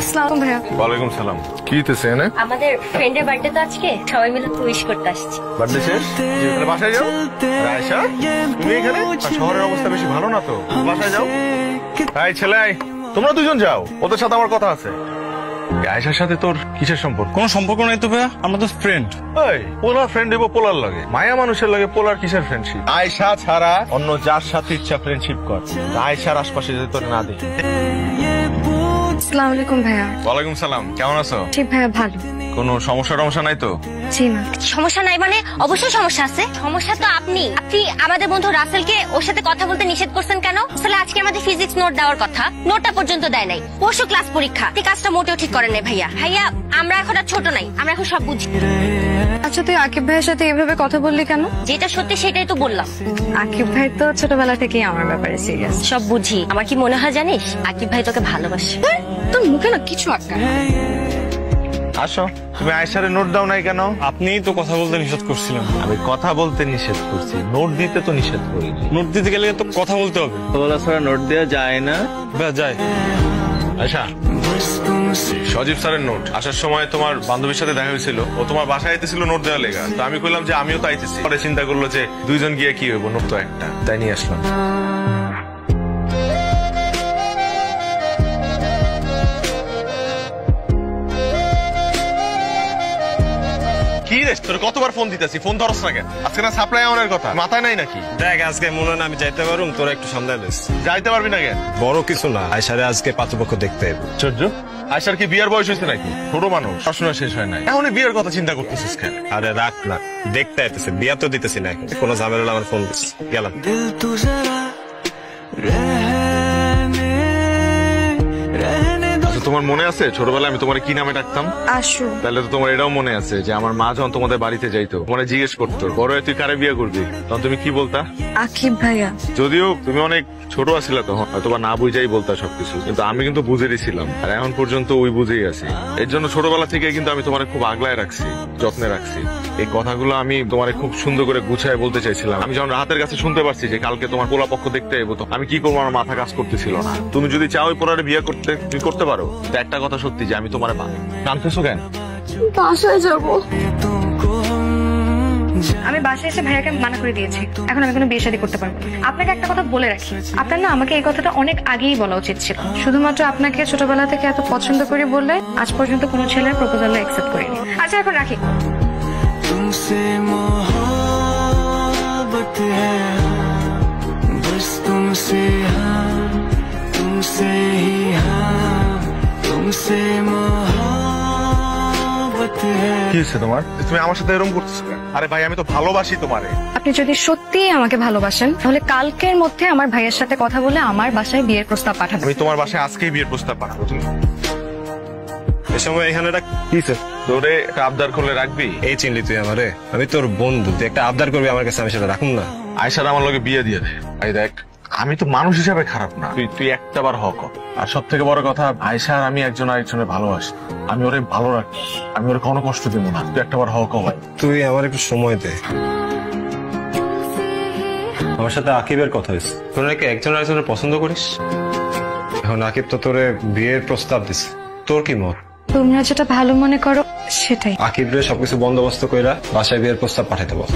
আসসালামু ভাইয়া। ওয়ালাইকুম সালাম। কি হইতেছে এনে? আমাদের ফ্রেন্ডের বার্থডে তো আজকে, সবাই মিলে উইশ করতে আসছি। বার্থডে শেষ? বাসায় যাও। আয়েশা, তুমি এখানে? শহরের অবস্থা বেশি ভালো না তো, বাসায় যাও। এই ছেলে, তোমরা দুজন যাও, ওদের সাথে আমার কথা আছে। আয়েশার সাথে তোর কিসের সম্পর্ক? কোনো সম্পর্ক নাই তো ভাইয়া, আমরা তো ফ্রেন্ড। এই পোলার ফ্রেন্ড দেবো পোলার লাগে, মায়া মানুষের লাগে পোলার কিসের ফ্রেন্ডশিপ? আয়েশা ছাড়া অন্য যার সাথে ইচ্ছা ফ্রেন্ডশিপ কর, আয়েশার আশপাশে যদি তোর না দেখি। আসসালামু আলাইকুম ভাইয়া। ওয়ালাইকুম সালাম, কেমন আছো? ঠিক ভাইয়া, ভালো। কোনো সমস্যা নাই তো? জি না। সমস্যা নাই মানে অবশ্যই সমস্যা আছে। সমস্যা তো আপনি আমাদের বন্ধু রাসেলকে ওর সাথে কথা বলতে নিষেধ করছেন কেন? আসলে আজকে আমাদের ফিজিক্স নোট দেওয়ার কথা, নোটটা পর্যন্ত দেয় নাই। পরশু ক্লাস পরীক্ষা, এই কাজটা মোটেও ঠিক করেন নাই ভাইয়া। ভাইয়া আমরা এখন আর ছোট নাই, আমরা এখন সব বুঝি। আচ্ছা তুই আকিব ভাইয়ের সাথে এভাবে কথা বললি কেন? যেটা সত্যি সেটাই তো বললাম। আকিব ভাই তো ছোটবেলা থেকেই আমার ব্যাপারে সিরিয়াস। সব বুঝি। আমার কি মনে হয় জানিস, আকিব ভাই তোকে ভালোবাসে। তোর মুখে না কিছু আটকা। আসো, তুমি আয়েশারে নোট দাও নাই কেন? আপনিই তো কথা বলতে নিষেধ করছিলেন। আমি কথা বলতে নিষেধ করছি, নোট দিতে তো নিষেধ করিনি। নোট দিতে গেলে তো কথা বলতে হবে। বলা ছাড়া নোট দেওয়া যায় না। ভাইয়া যাই। আচ্ছা, সজীব স্যারের নোট আসার সময় তোমার বান্ধবীর সাথে দেখা হয়েছিল, ও তোমার বাসায় আইতেছিল নোট দেওয়া লেগা। তো আমি কইলাম যে আমিও তো আইতেছি। পরে চিন্তা করলো যে দুইজন গিয়ে কি হইব, নোট তো একটা, তাই নিয়ে আসলাম। কি রে, তোর কতবার ফোন দিতেছি, ফোন ধরস না কেন? আজকে না সাপ্লাই আমাদের কথা মাথায় নাই নাকি? দেখ আজকে মনে হয় না আমি যাইতে পারুম, তোরা একটু সামনে দিস। যাইতে পারবি না কেন? বড় কিছু না, আয়সারে আজকে পাত্রপক্ষ দেখতে হবে। আশ্চর্য, আয়সার কি বিয়ের বয়স হয়েছে নাকি? ছোট মানুষ, পড়াশোনা শেষ হয় নাই, এখনই বিয়ের কথা চিন্তা করতেছিস কেন? আরে রাখ না, দেখতে আইতেছে, বিয়া তো দিতেছি না এখন। কোনো ঝামেলা আমার ফোন দিস, গেলাম। তোমার মনে আছে ছোটবেলায় আমি তোমার কি নামে ডাকতাম? আসো। তাহলে তো তোমার এটাও মনে আছে যে আমার মা যখন তোমাদের বাড়িতে যাইতো, তোমার জিজ্ঞেস করতো বড় হয়ে তুই কারে বিয়ে করবি, তখন তুমি কি বলতা? আকিব ভাইয়া। যদিও তুমি অনেক ছোট আছিলা তখন, হয়তো না বুঝাই বলতা সবকিছু, কিন্তু আমি কিন্তু বুঝেরই ছিলাম, আর এখন পর্যন্ত ওই বুঝেই আছি। এর জন্য ছোটবেলা থেকে কিন্তু আমি তোমার খুব আগলায় রাখছি, যত্নে রাখছি। এই কথাগুলো আমি তোমার খুব সুন্দর করে গুছায় বলতে চাইছিলাম। আমি যখন রাতের কাছে শুনতে পারছি যে কালকে তোমার পোলা পক্ষ দেখতে এবো, তো আমি কি করবো, আমার মাথা কাজ করতেছিল না। তুমি যদি চাও ওই পোলারে বিয়ে করতে, তুমি করতে পারো। একটা কথা সত্যি যে আমি তোমার কানতেছো কেন? বাসায় যাবো। আমি বাসায় এসে ভাইয়াকে মানা করে দিয়েছি, এখন আমি কোনো বিয়ে শাদী করতে পারবো না। আপনাকে একটা কথা বলে রাখি, আপনার না আমাকে এই কথাটা অনেক আগেই বলা উচিত ছিল। শুধুমাত্র আপনাকে ছোটবেলা থেকে এত পছন্দ করে বললে আজ পর্যন্ত কোনো ছেলের প্রপোজাল অ্যাকসেপ্ট করিনি। আচ্ছা এখন রাখি। तुमसे मोहब्बत है, बस तुमसे हाँ, तुमसे ही हाँ, तुमसे मोहब्बत है। কি হচ্ছে তোমার? তুমি আমার সাথে এরকম করতেছো কেন? আরে ভাই, আমি তো ভালোবাসি তোমারে। আপনি যদি সত্যিই আমাকে ভালোবাসেন তাহলে কালকের মধ্যে আমার ভাইয়ের সাথে কথা বলে আমার বাসায় বিয়ের প্রস্তাব পাঠাবেন। আমি তোমার বাসায় আজকেই বিয়ের প্রস্তাব পাঠাবো। তুমি এ সময় এখানে কিসে তোরে একটা আবদার করলে রাখবি? এই চিনলি তুই আমারে? আমি তোর বন্ধু, তুই একটা আবদার করবি আমার কাছে, আমি সেটা রাখুন না। আয়সার আমার লগে বিয়ে দিয়ে দে। ভাই দেখ, আমি তো মানুষ হিসাবে খারাপ না, তুই একটা বার হক। আর সব থেকে বড় কথা, আয়সা আর আমি একজন আরেকজনের ভালোবাসি, আমি ওরে ভালো রাখি, আমি ওরে কোনো কষ্ট দিব না। তুই একটা বার হক ভাই। তুই আমার একটু সময় দে। আমার সাথে আকিবের কথা হয়েছে, তোর নাকি একজন আরেকজনের পছন্দ করিস। এখন আকিব তো তোরে বিয়ের প্রস্তাব দিছে, তোর কি মত? তোমরা যেটা ভালো মনে করো সেটাই। আকিব রে সবকিছু বন্দোবস্ত কইরা বাসায় বিয়ের প্রস্তাব পাঠাতে বল।